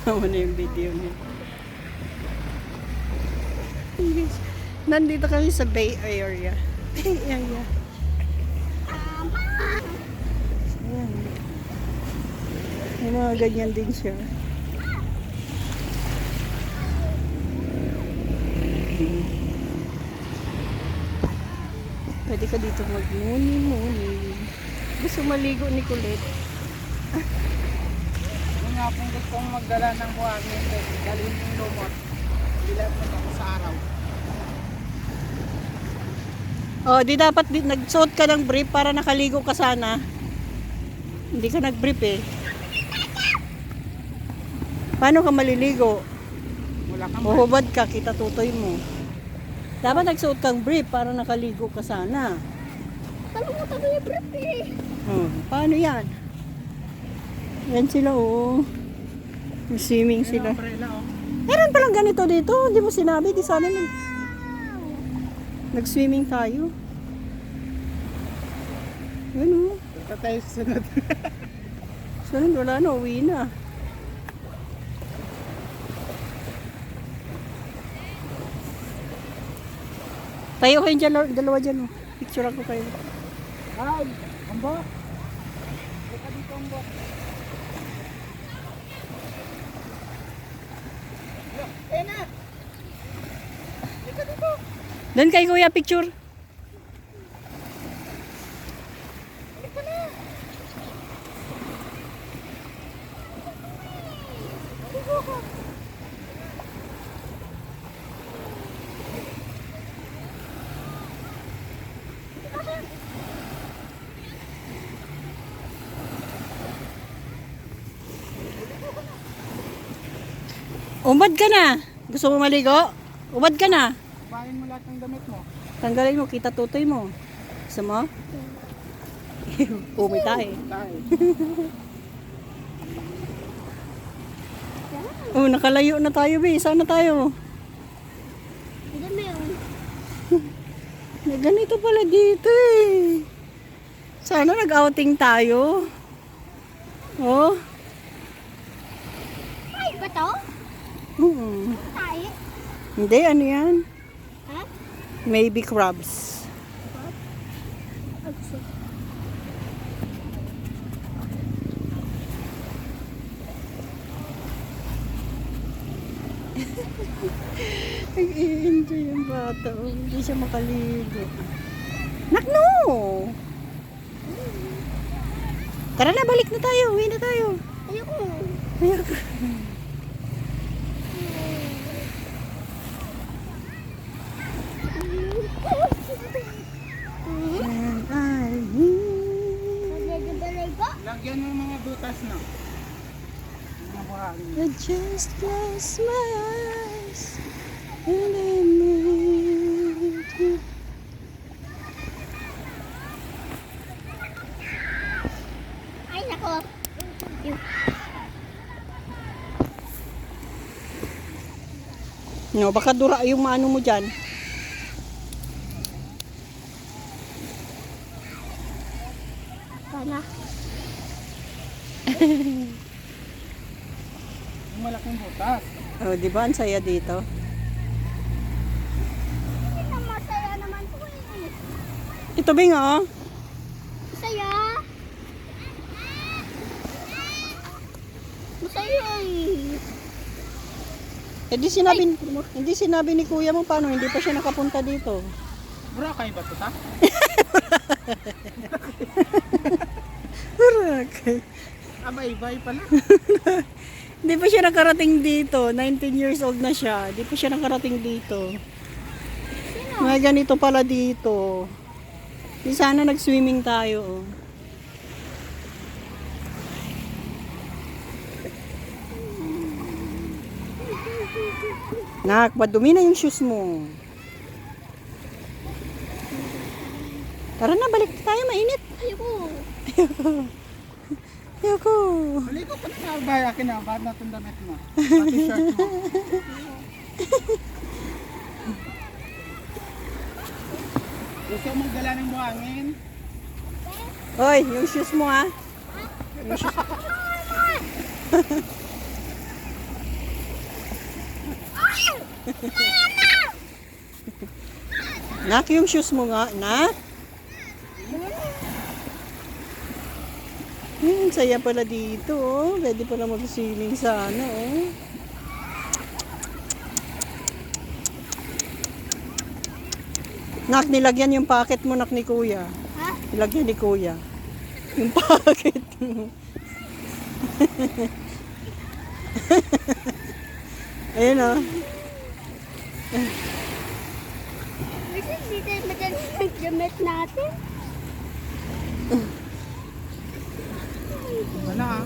Tama na yung video niya. Nandito kami sa Bay Area. Bay Area. Ayan. May mga ganyan din siya. Pwede ka dito mag-muni-muni. Gusto maligo ni Colette. Yung nga pong gustong magdala ng buhangin, dalhin yung lumot. Bilang mo ako sa araw. Oh, di dapat nagsuot ka ng brief para nakaligo ka sana. Hindi ka nag-brief eh. Paano ka maliligo? Wala kang Uhubad ka, kita tutoy mo. Dapat nagsuot kang brief para nakaligo ka sana. Kalimutan mo yung brief eh. Paano yan? Yan sila oh. Swimming sila. umbrella, oh. Meron palang ganito dito. Hindi mo sinabi. Di sana nag-swimming tayo. Yan oh. Punta tayo sa sunod. Sunod wala na. Uwi na. Tayo kayong dalawa dyan oh. Picture ako kayo. Ay, ambo. Punta dito, ambo. Na. Dito dito. Doon kay kuya picture. Umad ka na. Gusto mo maligo? Umad ka na. Kumain mo lahat ng damit mo. Tanggalin mo, kita tutoy mo. Gusto mo? Pumita eh. Tayo. Oh, nakalayo na tayo, be. Saan na tayo? Hindi mo yun. May ganito pala dito eh. Sana nag-outing tayo. Oh. Ay, ba to? Tayo? Hindi, ano yan? Ha? Maybe crabs. Agso. Nag-i-enjoy yung bata. Oh. Hindi siya makaligo. Nakno! Tara na, balik na tayo. Uwi na tayo. Ayoko. Ayoko. Nagdadalay ba? Lagyan mo yung mga butas na. Mga buhangin. I just close my eyes and I need you. Ay, nako. No, baka dura yung maano mo dyan. Sana. Yung malaking butas. Oh, di ba? Ang saya dito. Hindi na masaya naman po eh. Ito, Bing, oh. Masaya. Masaya eh. Eh, hindi sinabi ni kuya mo paano, hindi pa siya nakapunta dito. Boracay ba ito, ta? Boracay. Abay-bay pala. Hindi pa siya nakarating dito. 19 years old na siya. Hindi pa siya nakarating dito. May ganito pala dito. Di sana nag-swimming tayo. Oh. Nak, madumi na yung shoes mo. Tara na, balik tayo. Mainit. Ayoko. Ayoko. Maligo ka na ba? Akin na. Ba't na itong damit mo? Pati shirt mo. Gusto mong dala ng buhangin? Hoy, yung shoes mo ha. Yung shoes. Nak, yung shoes mo nga, nak. Saya pala dito, oh. Pwede pala mag-swimming sa ano, oh. Nak, nilagyan yung packet mo, nak, ni kuya. Ha? Nilagyan ni kuya. Yung packet mo. Ayun, oh. Kasi dito yung madali yung gamit natin. Wala ah.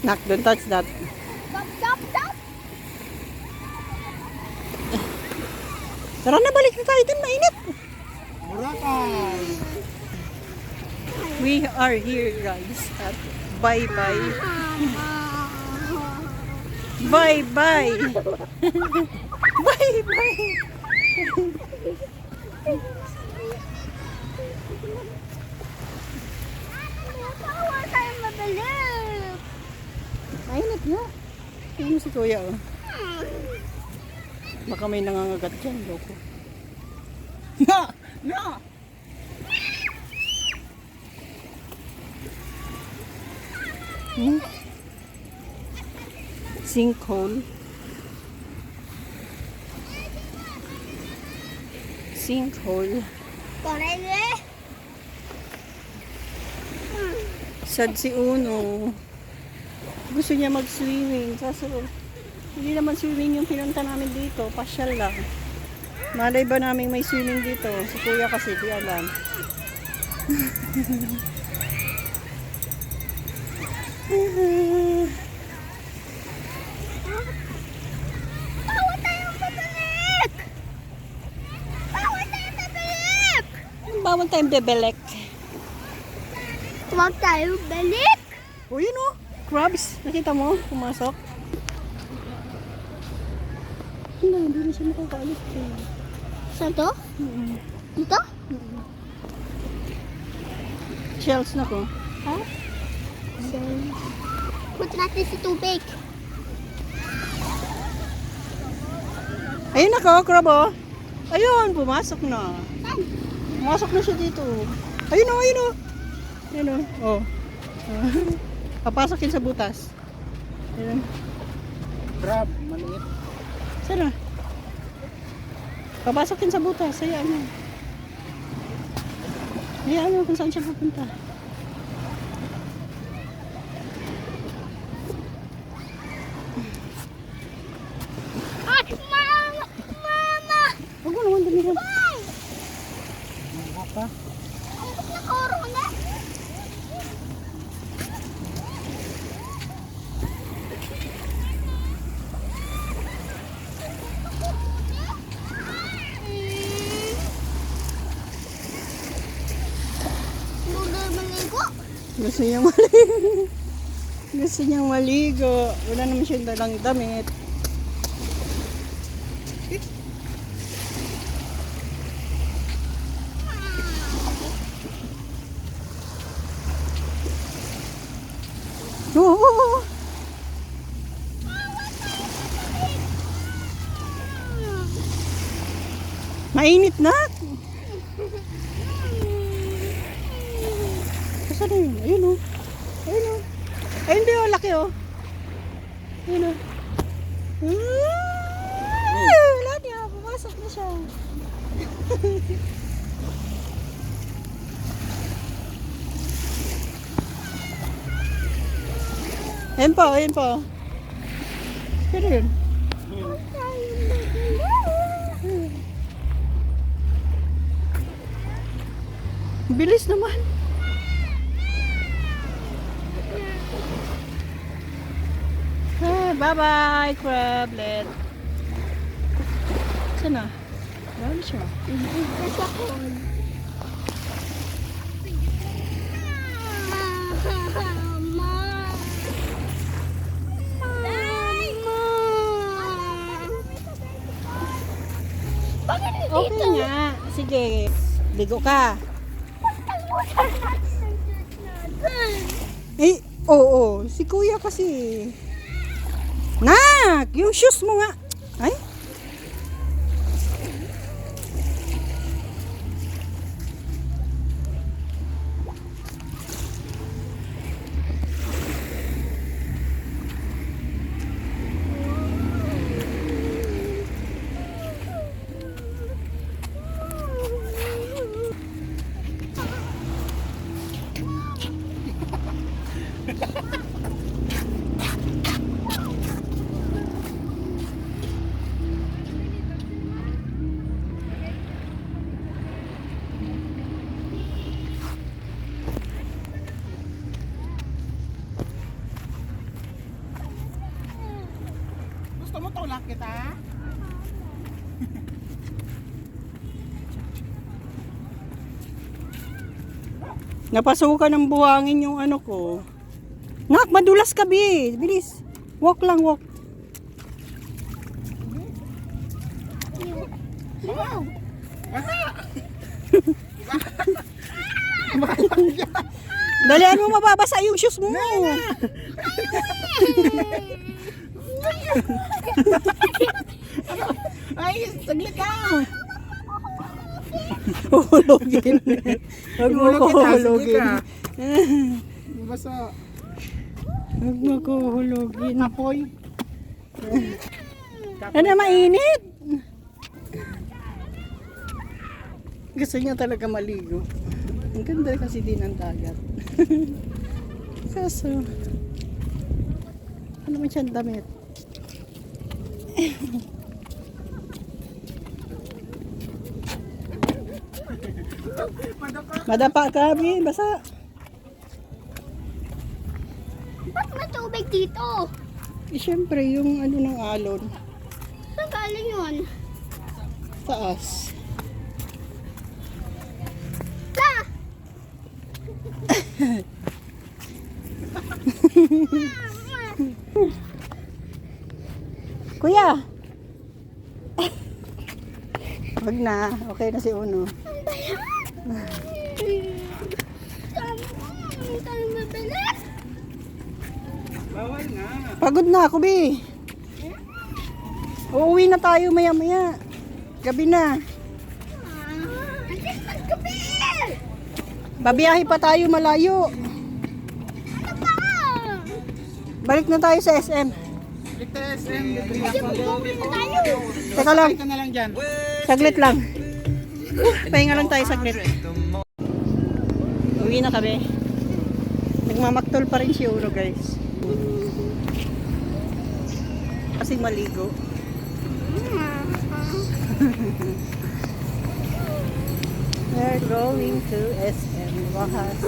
Nak, don't touch that. Stop, stop, stop. Tara na, balik na tayo dun, mainit. Boracay. We are here, guys, at bye-bye. Bye-bye. Bye-bye. Bawa tayong mabilib. Mainit na. Tingnan mo si kuya, oh. Baka may nangangagat dyan, loko. No! No! Hmm? Sinkhole. Sinkhole. Correle. Sad si Uno. Gusto niya mag-swimming. Kaso, hindi naman swimming yung pinunta namin dito. Pasyal lang. Malay ba namin may swimming dito? Si kuya kasi, di alam. Bawa tayong mabilib. Bawa tayong mabilib. Bawal tayong bebelek. Huwag tayong balik. O yun o, crabs. Nakita mo? Pumasok. Hindi na siya makakaalis. Saan to? Dito? Shells na ko. Ha? Punta natin sa tubig. Ayun ako, crab o. Ayun, pumasok na. Saan? Pumasok na siya dito. Ayun o, ayun o. Ayun o. Oh. Papasok yun sa butas. Ayun. Crab, maliit. Saan na? Papasok yun sa butas. Hayaan mo. Hayaan mo kung saan siya pupunta. At mama! Mama! Huwag mo naman damihan. Ay! Mahirap pa. Ang nakoro na. Lugar maligo. Gusto niyang maligo. Gusto niyang maligo. Wala naman siyang dalang damit. Oo. Mainit na. Saan na yun? Ayun o. Ayun o. Ayun di o, laki o. Ayun o. Wala niya, pumasok na siya. Ayun po, ayun po. Pero yun. Bilis naman. Bye-bye, crablet. Saan na? Wala siya. Nasa ko. Bakit dito? Okay nga. Sige. Ligo ka. Kalimutan natin ang church natin. Eh, Oo, si kuya kasi. Nak, yung shoes mo nga. Ay. Gusto mo tulak kita? Napasukan ng buhangin yung ano ko. Nak, madulas ka, Bi. Bilis. Walk lang, walk. Dalian mo, mababasa yung shoes mo. Ay, saglit ka! Hulugin. Huwag mo ko hulugin. Basta, Huwag mo ko hulugin. apoy. Ano, mainit? Gusto niya talaga maligo. Ang ganda kasi din ng dagat. Kaso, ano man siyang damit? Madapa ka, Bi. Basa. Ba't may tubig dito? Eh, syempre, yung ano ng alon. Saan galing yun? Taas. La! Kuya! Wag na. Okay na si Uno. Saan mabilis? Bawal nga. Pagod na ako, Bi. Uuwi na tayo maya-maya. Gabi na. Gabi! Babiyahe pa tayo malayo. Ano pa? Balik na tayo sa SM. SM, Kasi mag-uwi na tayo. Teka lang. ka na lang dyan. Saglit lang. Pahinga lang tayo saglit. Uwi na kami. Nagmamaktol pa rin si Uno, guys. Kasi maligo. We're going to SM Wahas.